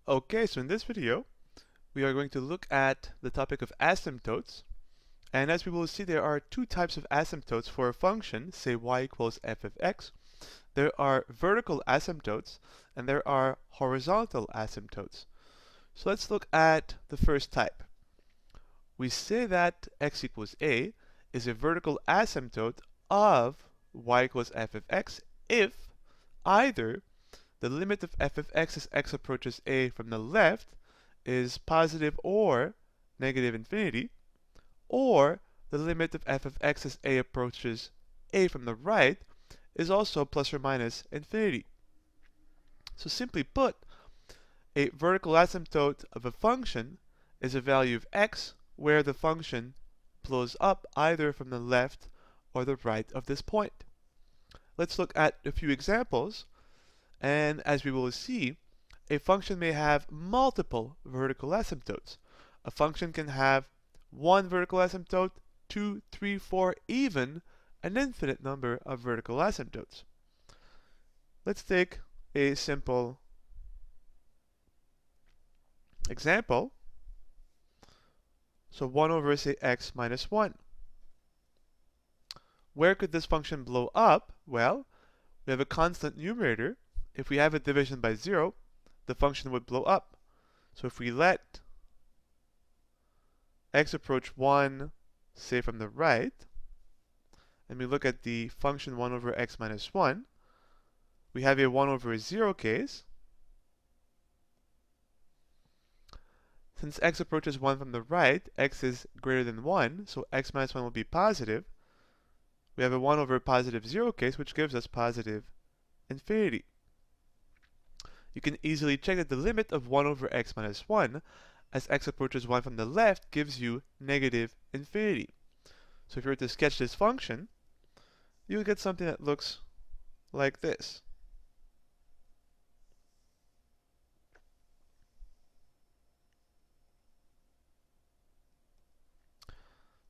Okay, so in this video, we are going to look at the topic of asymptotes. And as we will see, there are two types of asymptotes for a function, say y equals f of x. There are vertical asymptotes, and there are horizontal asymptotes. So let's look at the first type. We say that x equals a is a vertical asymptote of y equals f of x if either the limit of f of x as x approaches a from the left is positive or negative infinity, or the limit of f of x as a approaches a from the right is also plus or minus infinity. So simply put, a vertical asymptote of a function is a value of x where the function blows up either from the left or the right of this point. Let's look at a few examples. And as we will see, a function may have multiple vertical asymptotes. A function can have one vertical asymptote, 2, 3, 4, even an infinite number of vertical asymptotes. Let's take a simple example. So 1 over, say, x minus 1. Where could this function blow up? Well, we have a constant numerator. If we have a division by 0, the function would blow up. So if we let x approach 1, say from the right, and we look at the function 1 over x minus 1, we have a 1 over 0 case. Since x approaches 1 from the right, x is greater than 1, so x minus 1 will be positive. We have a 1 over positive 0 case, which gives us positive infinity. You can easily check that the limit of 1 over x minus 1 as x approaches 1 from the left gives you negative infinity. So if you were to sketch this function, you would get something that looks like this.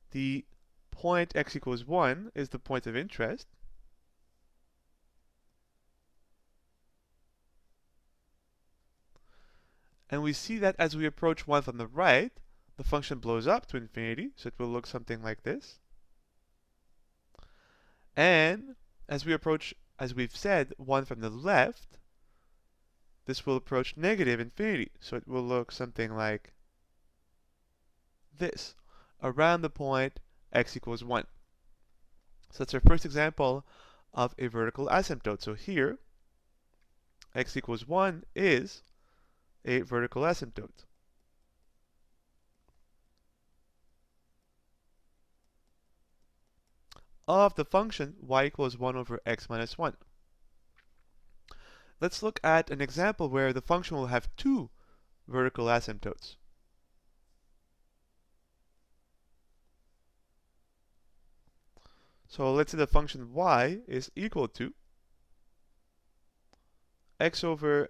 The point x equals 1 is the point of interest. And we see that as we approach 1 from the right, the function blows up to infinity, so it will look something like this. And as we approach, as we've said, 1 from the left, this will approach negative infinity, so it will look something like this, around the point x equals 1. So that's our first example of a vertical asymptote. So here, x equals 1 is a vertical asymptote. Of the function y equals 1 over x minus 1. Let's look at an example where the function will have two vertical asymptotes. So let's say the function y is equal to x over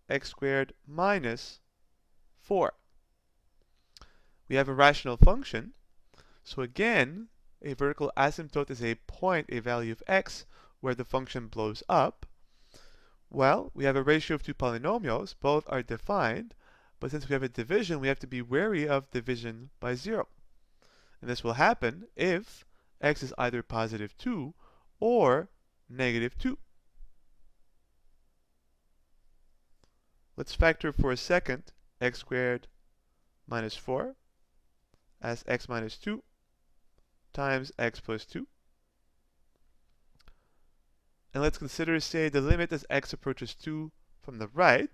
x squared minus 4. We have a rational function, so again, a vertical asymptote is a point, a value of x, where the function blows up. Well, we have a ratio of two polynomials, both are defined, but since we have a division, we have to be wary of division by 0. And this will happen if x is either positive 2 or negative 2. Let's factor for a second x squared minus 4 as x minus 2 times x plus 2. And let's consider, say, the limit as x approaches 2 from the right.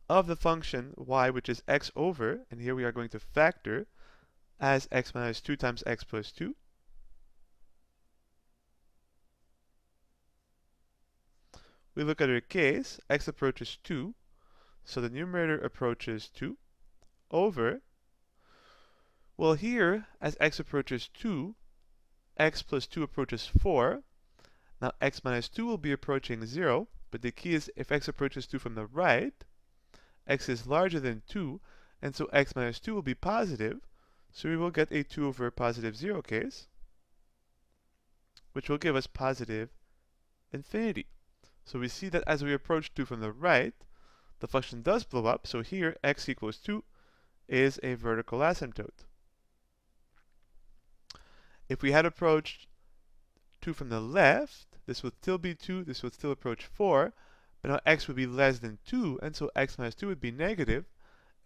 Of the function y, which is x over, and here we are going to factor as x minus 2 times x plus 2. We look at our case, x approaches 2, so the numerator approaches 2 over, well here, as x approaches 2, x plus 2 approaches 4. Now x minus 2 will be approaching 0, but the key is if x approaches 2 from the right, x is larger than 2, and so x minus 2 will be positive, so we will get a 2 over positive 0 case. which will give us positive infinity. So we see that as we approach 2 from the right, the function does blow up. So here, x equals 2 is a vertical asymptote. If we had approached 2 from the left, this would still be 2, this would still approach 4, but now x would be less than 2, and so x minus 2 would be negative,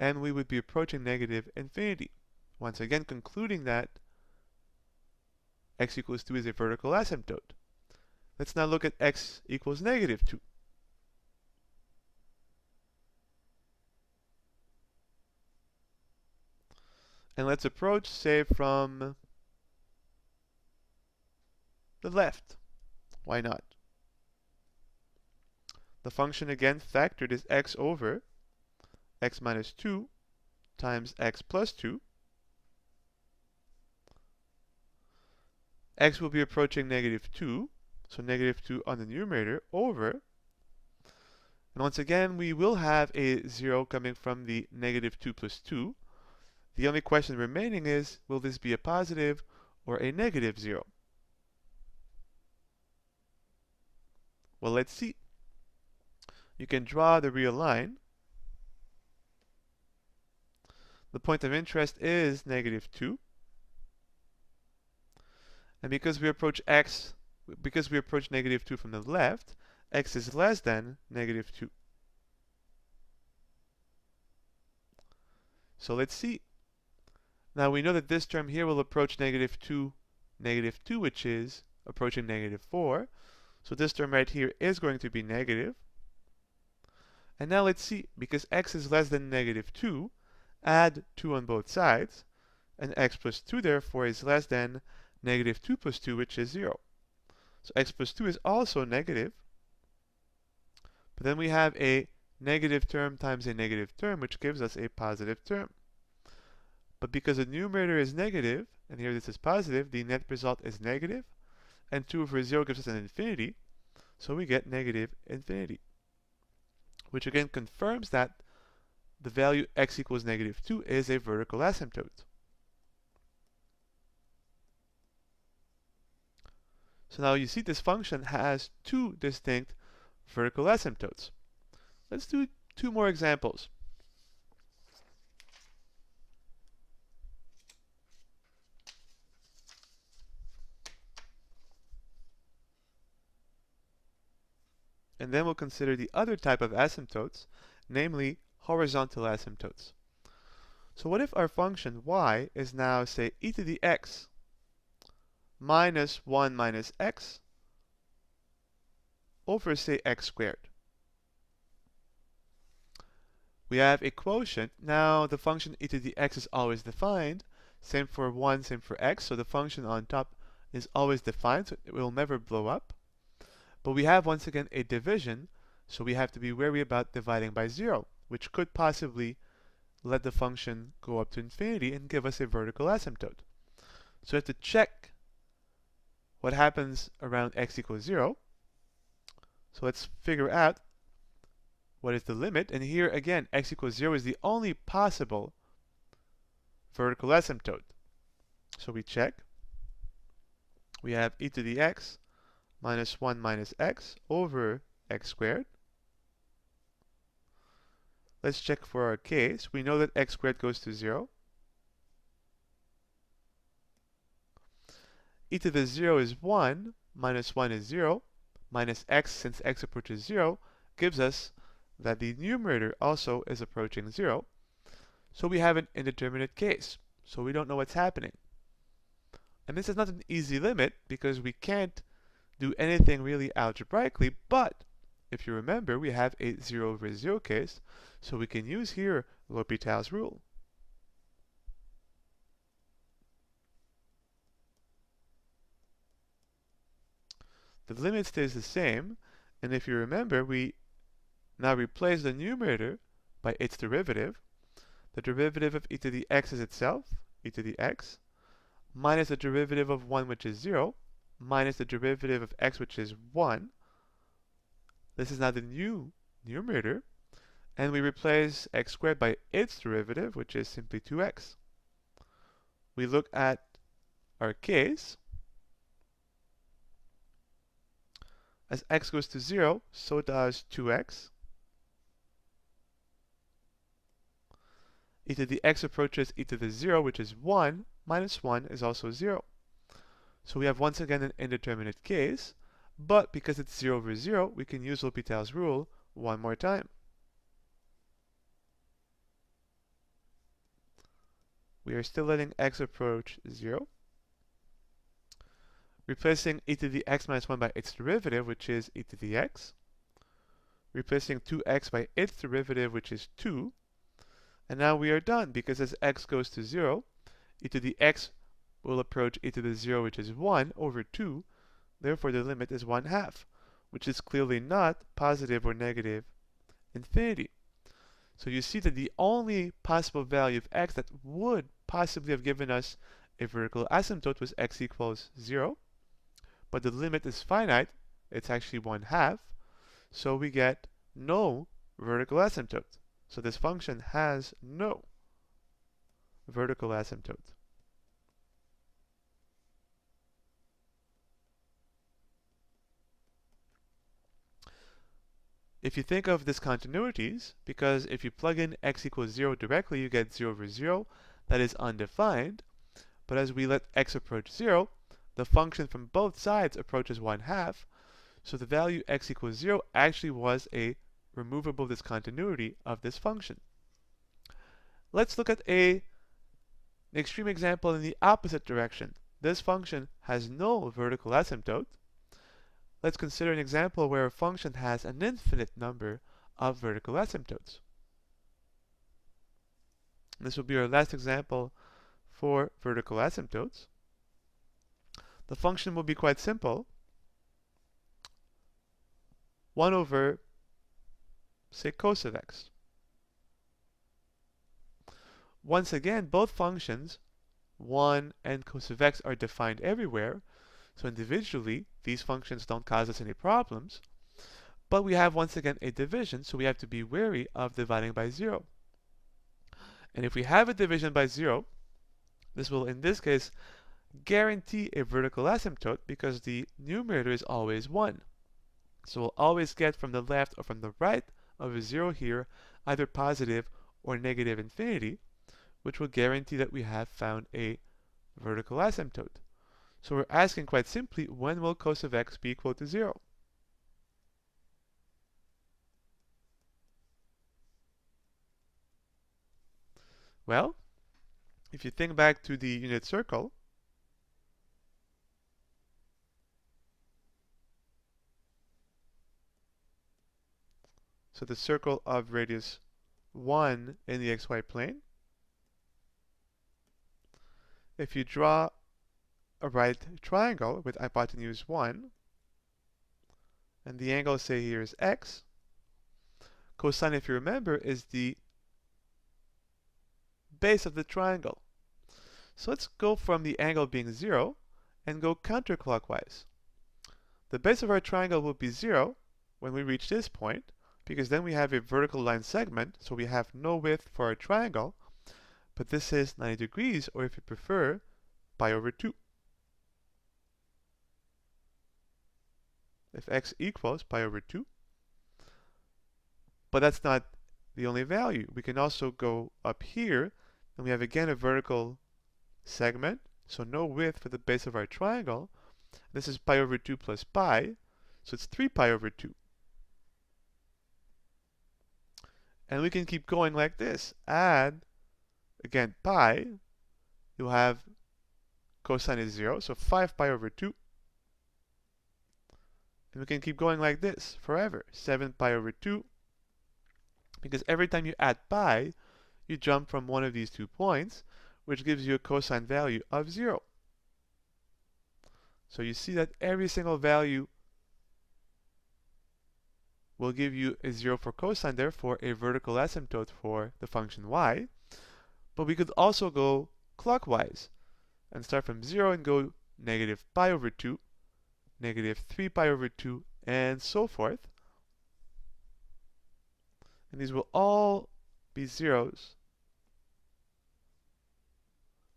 and we would be approaching negative infinity. Once again, concluding that x equals 2 is a vertical asymptote. Let's now look at x equals negative 2. And let's approach, say, from the left. Why not? The function again factored is x over x minus 2 times x plus 2. X will be approaching negative 2, so negative 2 on the numerator over. And once again, we will have a 0 coming from the negative 2 plus 2. The only question remaining is, will this be a positive or a negative 0? Well, let's see. You can draw the real line. The point of interest is negative 2. And because we approach negative 2 from the left, x is less than negative 2. So let's see. Now we know that this term here will approach negative 2, which is approaching negative 4. So this term right here is going to be negative. And now let's see, because x is less than negative 2, add 2 on both sides, and x plus 2 therefore is less than negative 2 plus 2, which is 0. So x plus 2 is also negative. But then we have a negative term times a negative term, which gives us a positive term. But because the numerator is negative, and here this is positive, the net result is negative, and 2 over 0 gives us an infinity, so we get negative infinity. Which again confirms that the value x equals negative 2 is a vertical asymptote. So now you see this function has two distinct vertical asymptotes. Let's do two more examples. And then we'll consider the other type of asymptotes, namely horizontal asymptotes. So what if our function y is now, say, e to the x minus 1 minus x over, say, x squared? We have a quotient. Now the function e to the x is always defined. Same for 1, same for x. So the function on top is always defined, so it will never blow up. But we have once again a division, so we have to be wary about dividing by 0, which could possibly let the function go up to infinity and give us a vertical asymptote. So we have to check what happens around x equals 0. So let's figure out what is the limit. And here again, x equals 0 is the only possible vertical asymptote. So we check. We have e to the x minus 1 minus x over x squared. Let's check for our case. We know that x squared goes to 0. E to the 0 is 1, minus 1 is 0, minus x, since x approaches 0, gives us that the numerator also is approaching 0. So we have an indeterminate case. So we don't know what's happening. And this is not an easy limit because we can't do anything really algebraically, but if you remember, we have a 0 over 0 case, so we can use here L'Hopital's rule. The limit stays the same, and if you remember, we now replace the numerator by its derivative. The derivative of e to the x is itself, e to the x, minus the derivative of 1, which is 0, minus the derivative of x, which is 1. This is now the new numerator, and we replace x squared by its derivative, which is simply 2x. We look at our case. As x goes to 0, so does 2x. E to the x approaches e to the 0, which is 1, minus 1 is also 0. So we have once again an indeterminate case, but because it's 0 over 0, we can use L'Hopital's rule one more time. We are still letting x approach 0. Replacing e to the x minus 1 by its derivative, which is e to the x. Replacing 2x by its derivative, which is 2. And now we are done, because as x goes to 0, e to the x will approach e to the 0, which is 1 over 2. Therefore, the limit is 1/2, which is clearly not positive or negative infinity. So you see that the only possible value of x that would possibly have given us a vertical asymptote was x equals 0. But the limit is finite. It's actually 1/2. So we get no vertical asymptote. So this function has no vertical asymptote. If you think of discontinuities, because if you plug in x equals 0 directly, you get 0 over 0. That is undefined. But as we let x approach 0, the function from both sides approaches 1/2. So the value x equals 0 actually was a removable discontinuity of this function. Let's look at an extreme example in the opposite direction. This function has no vertical asymptote. Let's consider an example where a function has an infinite number of vertical asymptotes. This will be our last example for vertical asymptotes. The function will be quite simple. 1 over, say, cos of x. Once again, both functions, 1 and cos of x, are defined everywhere. So individually, these functions don't cause us any problems. But we have once again a division, so we have to be wary of dividing by 0. And if we have a division by 0, this will, in this case, guarantee a vertical asymptote because the numerator is always 1. So we'll always get from the left or from the right of a 0 here either positive or negative infinity, which will guarantee that we have found a vertical asymptote. So we're asking quite simply, when will cos of x be equal to 0? Well, if you think back to the unit circle, so the circle of radius 1 in the xy plane, if you draw a right triangle with hypotenuse 1, and the angle, say, here is x, cosine, if you remember, is the base of the triangle. So let's go from the angle being 0 and go counterclockwise. The base of our triangle will be 0 when we reach this point, because then we have a vertical line segment, so we have no width for our triangle, but this is 90 degrees, or if you prefer, pi over 2. If x equals pi over 2. But that's not the only value. We can also go up here, and we have again a vertical segment, so no width for the base of our triangle. This is pi over 2 plus pi, so it's 3 pi over 2. And we can keep going like this. Add, again, pi. You'll have cosine is 0, so 5 pi over 2. And we can keep going like this forever. 7 pi over 2. Because every time you add pi, you jump from one of these 2 points, which gives you a cosine value of 0. So you see that every single value will give you a 0 for cosine, therefore a vertical asymptote for the function y. But we could also go clockwise and start from 0 and go negative pi over 2, negative 3 pi over 2, and so forth. And these will all be zeros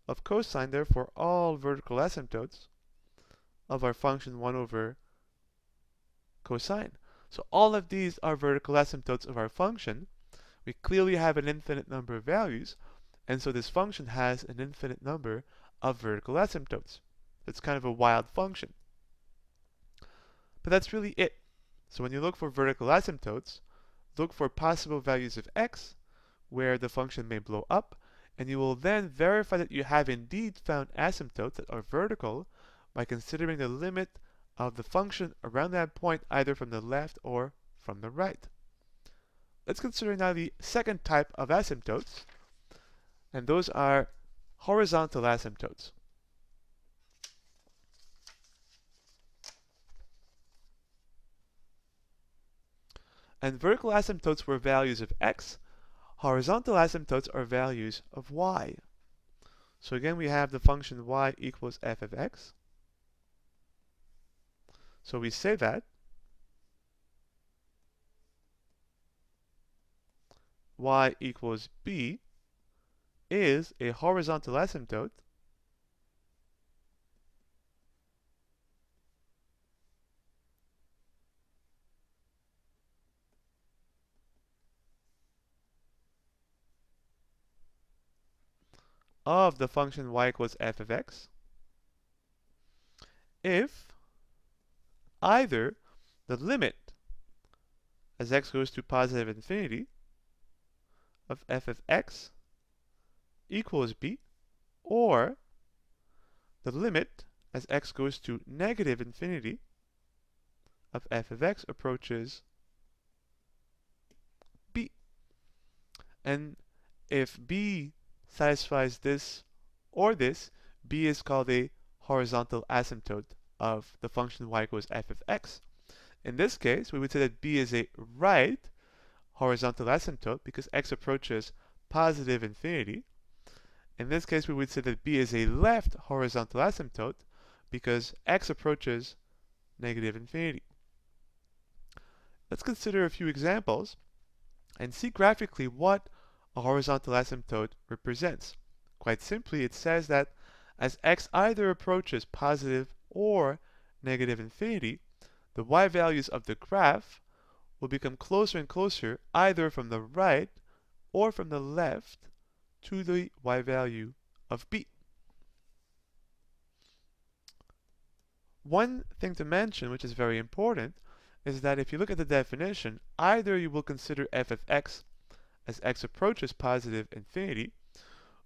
of cosine, therefore all vertical asymptotes of our function 1 over cosine. So all of these are vertical asymptotes of our function. We clearly have an infinite number of values, and so this function has an infinite number of vertical asymptotes. It's kind of a wild function. But that's really it. So when you look for vertical asymptotes, look for possible values of x where the function may blow up, and you will then verify that you have indeed found asymptotes that are vertical by considering the limit of the function around that point either from the left or from the right. Let's consider now the second type of asymptotes, and those are horizontal asymptotes. And vertical asymptotes were values of x. Horizontal asymptotes are values of y. So again, we have the function y equals f of x. So we say that y equals b is a horizontal asymptote of the function y equals f of x if either the limit as x goes to positive infinity of f of x equals b, or the limit as x goes to negative infinity of f of x approaches b. And if b satisfies this or this, b is called a horizontal asymptote of the function y equals f of x. In this case, we would say that b is a right horizontal asymptote because x approaches positive infinity. In this case, we would say that b is a left horizontal asymptote because x approaches negative infinity. Let's consider a few examples and see graphically what a horizontal asymptote represents. Quite simply, it says that as x either approaches positive or negative infinity, the y values of the graph will become closer and closer either from the right or from the left to the y value of b. One thing to mention, which is very important, is that if you look at the definition, either you will consider f of x as x approaches positive infinity,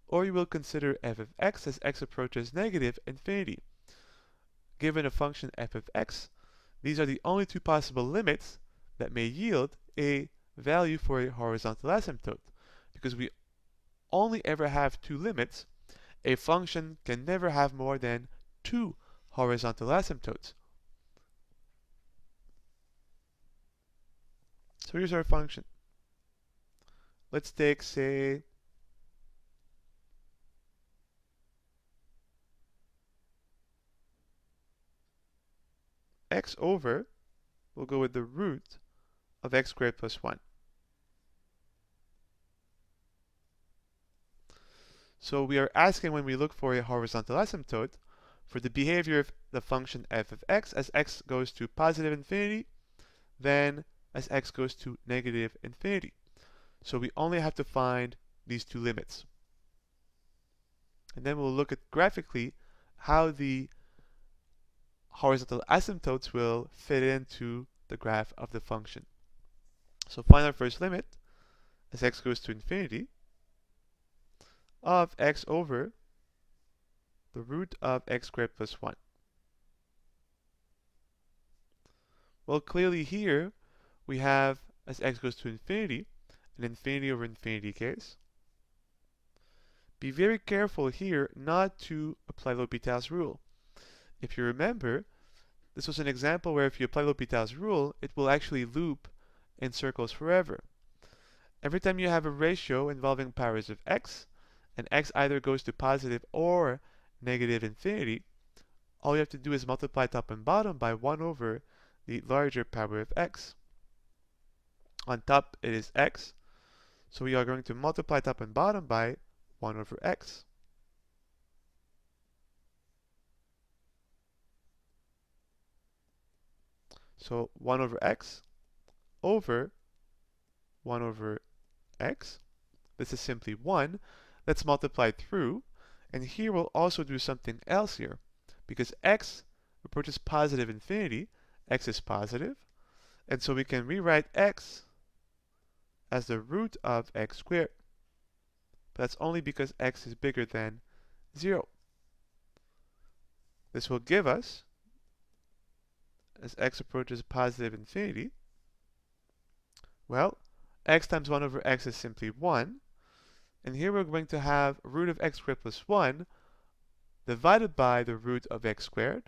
or you will consider f of x as x approaches negative infinity. Given a function f of x, these are the only two possible limits that may yield a value for a horizontal asymptote. Because we only ever have two limits, a function can never have more than two horizontal asymptotes. So here's our function. Let's take, say, x over, we'll go with the root of x squared plus 1. So we are asking when we look for a horizontal asymptote for the behavior of the function f of x as x goes to positive infinity, then as x goes to negative infinity. So we only have to find these two limits. And then we'll look at graphically how the horizontal asymptotes will fit into the graph of the function. So find our first limit as x goes to infinity of x over the root of x squared plus 1. Well, clearly here we have as x goes to infinity, an infinity over infinity case. Be very careful here not to apply L'Hopital's rule. If you remember, this was an example where if you apply L'Hopital's rule, it will actually loop in circles forever. Every time you have a ratio involving powers of x, and x either goes to positive or negative infinity, all you have to do is multiply top and bottom by 1 over the larger power of x. On top it is x, so we are going to multiply top and bottom by 1 over x. So 1 over x over 1 over x. This is simply 1. Let's multiply through. And here we'll also do something else here. Because x approaches positive infinity, x is positive. And so we can rewrite x as the root of x squared. But that's only because x is bigger than 0. This will give us, as x approaches positive infinity, well, x times 1 over x is simply 1. And here we're going to have root of x squared plus 1 divided by the root of x squared.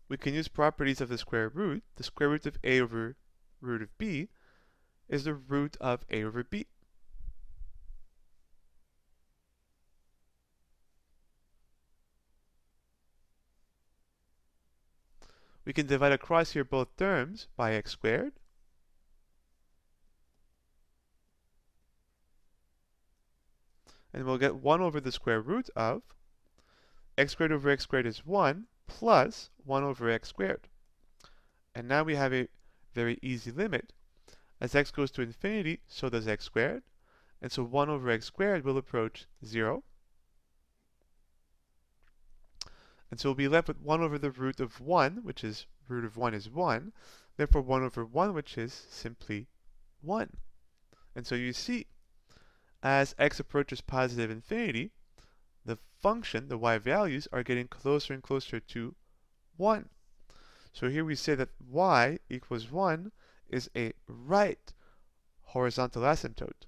We can use properties of the square root. The square root of a over root of b is the root of a over b. We can divide across here both terms by x squared. And we'll get 1 over the square root of x squared over x squared is 1 plus 1 over x squared. And now we have a very easy limit. As x goes to infinity, so does x squared. And so 1 over x squared will approach 0. And so we'll be left with 1 over the root of 1, which is root of 1 is 1. Therefore 1 over 1, which is simply 1. And so you see, as x approaches positive infinity, the function, the y values, are getting closer and closer to 1. So here we say that y equals 1 is a right horizontal asymptote.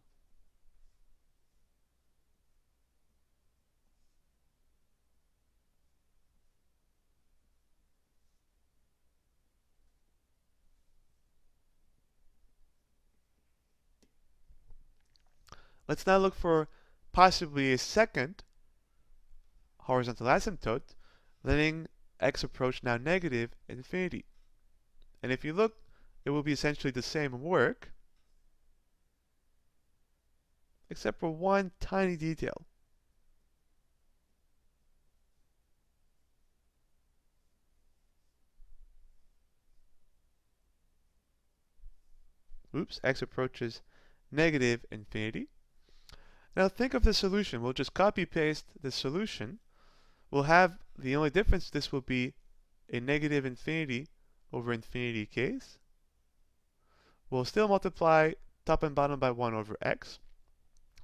Let's now look for possibly a second horizontal asymptote, letting x approach now negative infinity. And if you look, it will be essentially the same work, except for one tiny detail. Oops, x approaches negative infinity. Now think of the solution. We'll just copy paste the solution. We'll have the only difference, this will be a negative infinity over infinity case. We'll still multiply top and bottom by 1 over x.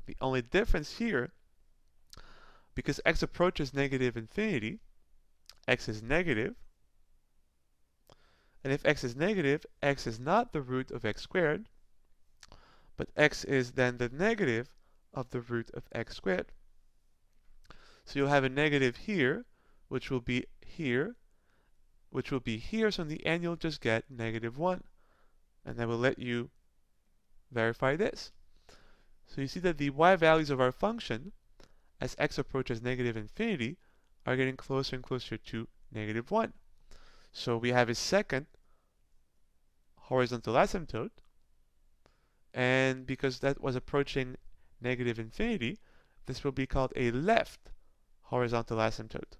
The only difference here, because x approaches negative infinity, x is negative. And if x is negative, x is not the root of x squared, but x is then the negative of the root of x squared. So you'll have a negative here, which will be here, which will be here, so in the end you'll just get negative 1. And that will let you verify this. So you see that the y values of our function, as x approaches negative infinity, are getting closer and closer to negative 1. So we have a second horizontal asymptote, and because that was approaching negative infinity, this will be called a left horizontal asymptote.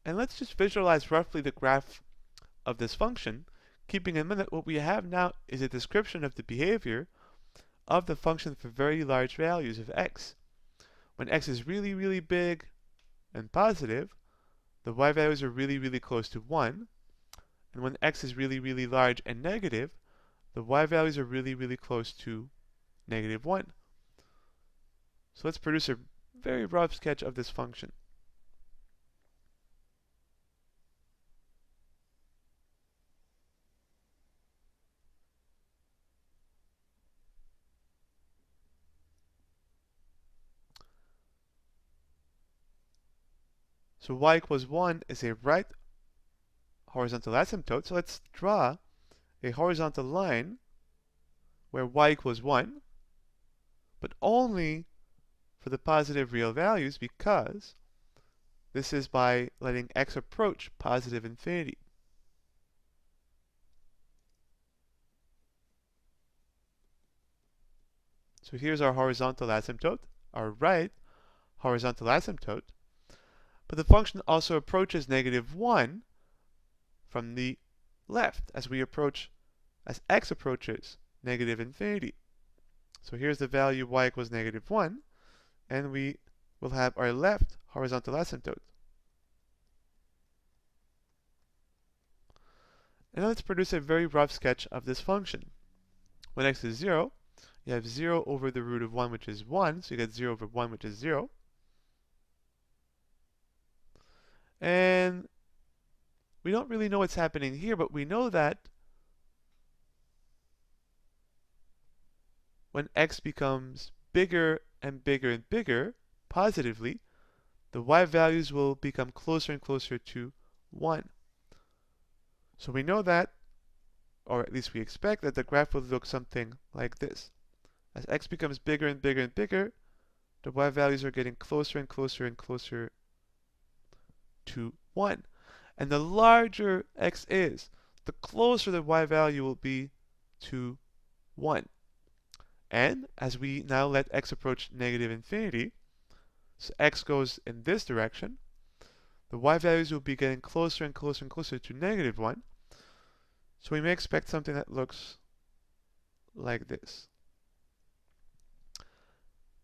And let's just visualize roughly the graph of this function, keeping in mind that what we have now is a description of the behavior of the function for very large values of x. When x is really, really big and positive, the y values are really, really close to 1. And when x is really, really large and negative, the y values are really, really close to negative 1. So let's produce a very rough sketch of this function. So y equals 1 is a right horizontal asymptote. So let's draw a horizontal line where y equals 1. but only for the positive real values, because this is by letting x approach positive infinity. So here's our horizontal asymptote, our right horizontal asymptote, but the function also approaches -1 from the left as x approaches negative infinity. So here's the value y equals -1, and we will have our left horizontal asymptote. And now let's produce a very rough sketch of this function. When x is 0, you have 0 over the root of 1, which is 1, so you get 0 over 1, which is 0. And we don't really know what's happening here, but we know that when x becomes bigger and bigger and bigger, positively, the y values will become closer and closer to 1. So we know that, or at least we expect that the graph will look something like this. As x becomes bigger and bigger and bigger, the y values are getting closer and closer and closer to 1. And the larger x is, the closer the y value will be to 1. And as we now let x approach negative infinity, so x goes in this direction, the y values will be getting closer and closer and closer to -1. So we may expect something that looks like this.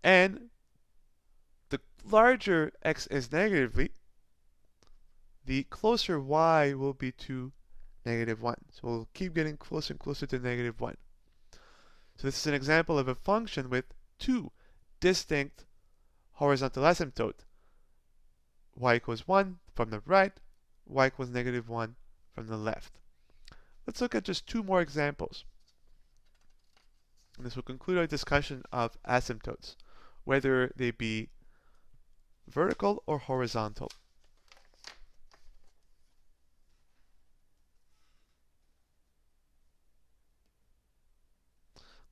And the larger x is negatively, the closer y will be to -1. So we'll keep getting closer and closer to -1. So this is an example of a function with two distinct horizontal asymptotes. Y equals 1 from the right, y equals -1 from the left. Let's look at just two more examples. And this will conclude our discussion of asymptotes, whether they be vertical or horizontal.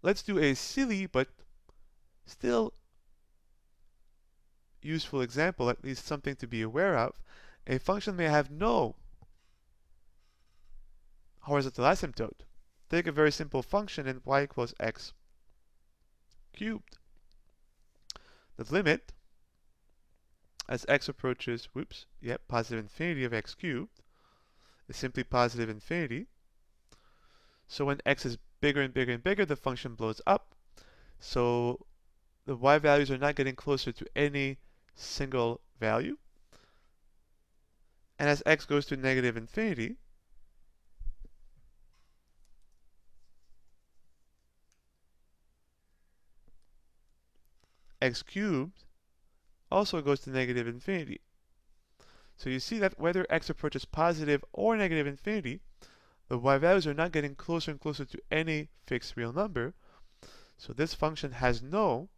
Let's do a silly but still useful example, at least something to be aware of. A function may have no horizontal asymptote. Take a very simple function and y equals x cubed. The limit as x approaches, positive infinity of x cubed is simply positive infinity. So when x is bigger and bigger and bigger, the function blows up. So the y values are not getting closer to any single value. And as x goes to negative infinity, x cubed also goes to negative infinity. So you see that whether x approaches positive or negative infinity, the y values are not getting closer and closer to any fixed real number. So this function has no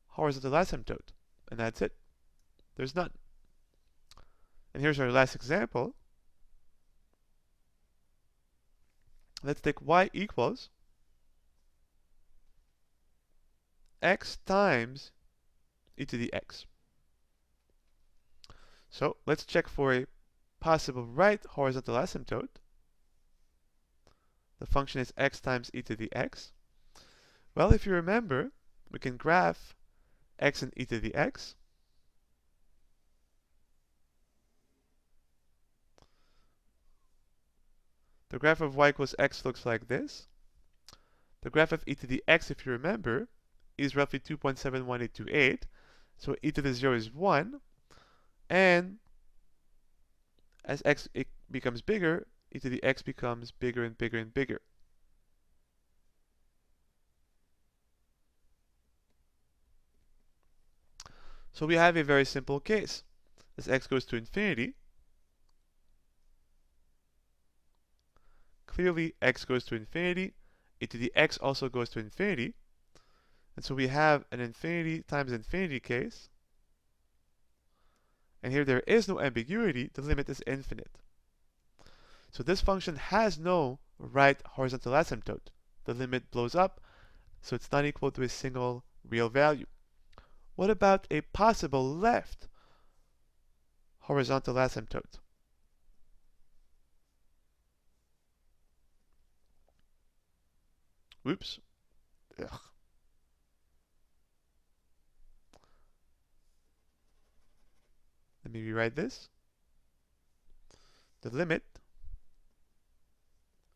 horizontal asymptote. And that's it. There's none. And here's our last example. Let's take y equals x times e to the x. So let's check for a possible right horizontal asymptote. The function is x times e to the x. Well, if you remember, we can graph x and e to the x. The graph of y equals x looks like this. The graph of e to the x, if you remember, is roughly 2.71828. So e to the 0 is 1. And as x becomes bigger, e to the x becomes bigger and bigger and bigger. So we have a very simple case. As x goes to infinity, clearly x goes to infinity, e to the x also goes to infinity. And so we have an infinity times infinity case. And here there is no ambiguity, the limit is infinite. So this function has no right horizontal asymptote. The limit blows up so it's not equal to a single real value. What about a possible left horizontal asymptote? Whoops. Ugh. Let me rewrite this. The limit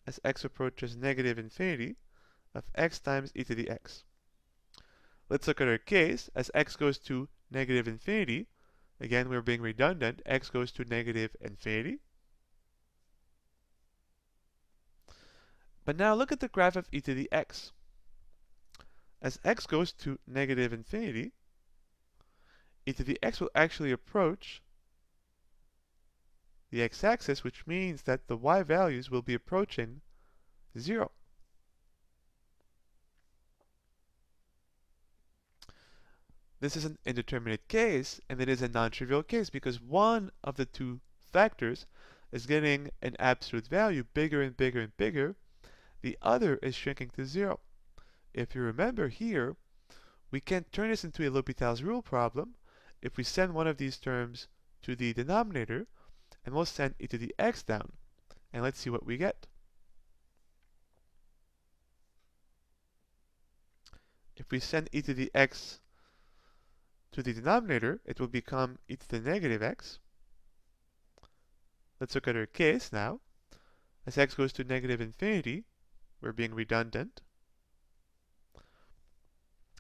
as x approaches negative infinity of x times e to the x. Let's look at our case. As x goes to negative infinity, again we're being redundant, x goes to negative infinity. But now look at the graph of e to the x. As x goes to negative infinity, e to the x will actually approach the x-axis, which means that the y values will be approaching 0. This is an indeterminate case, and it is a non-trivial case because one of the two factors is getting an absolute value bigger and bigger and bigger. The other is shrinking to 0. If you remember here, we can turn this into a L'Hopital's rule problem if we send one of these terms to the denominator, and we'll send e to the x down. And let's see what we get. If we send e to the x to the denominator, it will become e to the negative x. Let's look at our case now. As x goes to negative infinity, we're being redundant.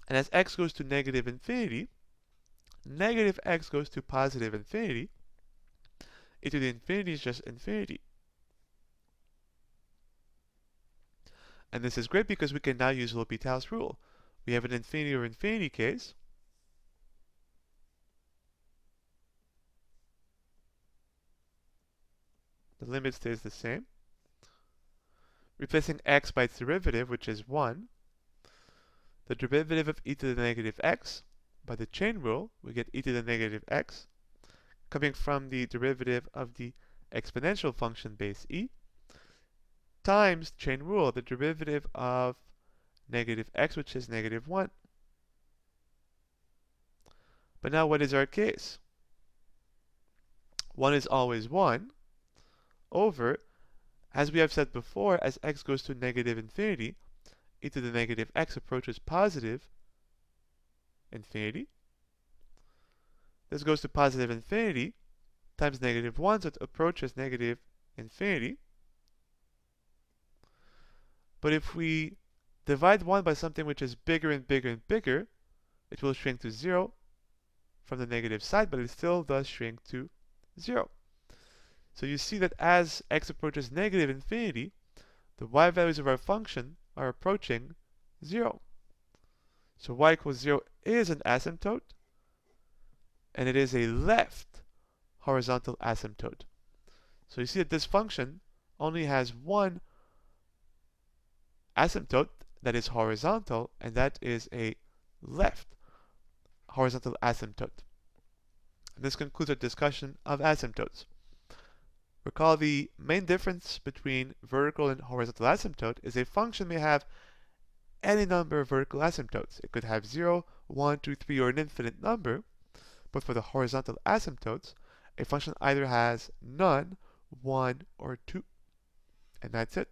And as x goes to negative infinity, negative x goes to positive infinity. E to the infinity is just infinity. And this is great because we can now use L'Hopital's rule. We have an infinity over infinity case. The limit stays the same. Replacing x by its derivative, which is 1. The derivative of e to the negative x. By the chain rule, we get e to the negative x, coming from the derivative of the exponential function base e, times chain rule, the derivative of negative x, which is negative 1. But now what is our case? 1 is always 1 over, as we have said before, as x goes to negative infinity, e to the negative x approaches positive infinity. This goes to positive infinity times negative 1, so it approaches negative infinity. But if we divide 1 by something which is bigger and bigger and bigger, it will shrink to 0 from the negative side, but it still does shrink to 0. So you see that as x approaches negative infinity, the y values of our function are approaching 0. So y equals 0 is an asymptote, and it is a left horizontal asymptote. So you see that this function only has one asymptote that is horizontal, and that is a left horizontal asymptote. And this concludes our discussion of asymptotes. Recall the main difference between vertical and horizontal asymptote is a function may have any number of vertical asymptotes. It could have 0, 1, 2, 3, or an infinite number. But for the horizontal asymptotes, a function either has none, 1, or 2. And that's it.